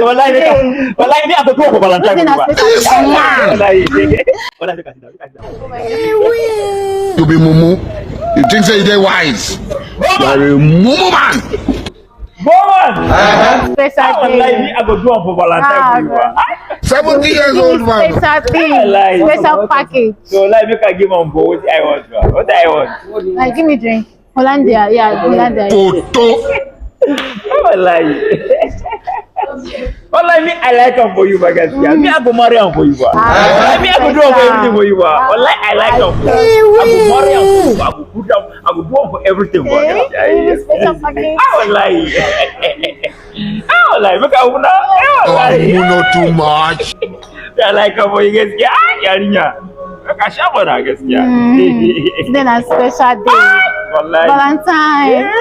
Wallahi ni ato ko Valentine. You be mumu. You think say they wise? You are a mumu man. Wallahi ni ato do for Valentine. 70 years old man. Special package. So like you can give on board what I want. What I want. Like give me drink. Hollandia, yeah, Hollandia. Photo. Wallahi me I like them for you, guys. Me I go marry them for you. Me I go do everything for you. Wallahi I like them. I go marry them for you. I go put them. I go do them for everything for you. Special package. Wallahi make I wanna. You know too much. I like them for you guys. Yarinya. Make I shower na guys. Then a special day. Valentine.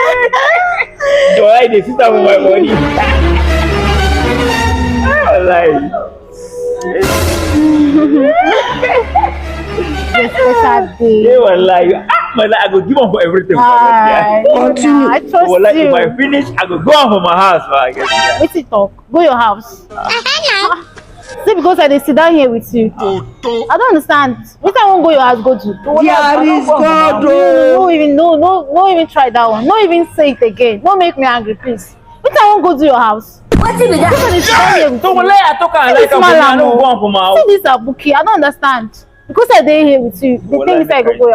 So I dey sit down with my money. Like special day. Yeah, wallahi. I go give on for everything. Continue. I trust you. If I finish, I go on for my house. Wait it talk. Go your house. See, because I sit down here with you. I don't understand. Which I won't go your house, go to. Yeah, is God. No, even try that one. No, even say it again. Don't make me angry, please. Which I won't go to your house. What's it with that? See this abuki. I don't understand. Because I dey here with you, the thing is I go go.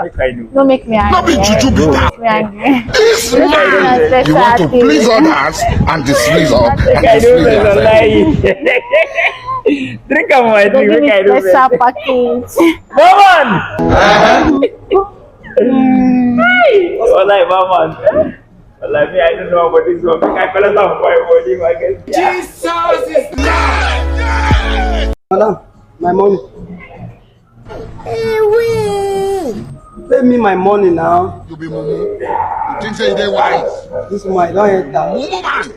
Don't make me angry. This man. You want to please others and displease us. Drink up my drink. Give me special package. Maman! Wallahi, Maman. Wallahi, I don't know about this one. I fell out of my body, my guess. Jesus is Lord! Madam, my money. Pay me my money now. You be mumu. You think say they wise? This money don't enter. Mumu man.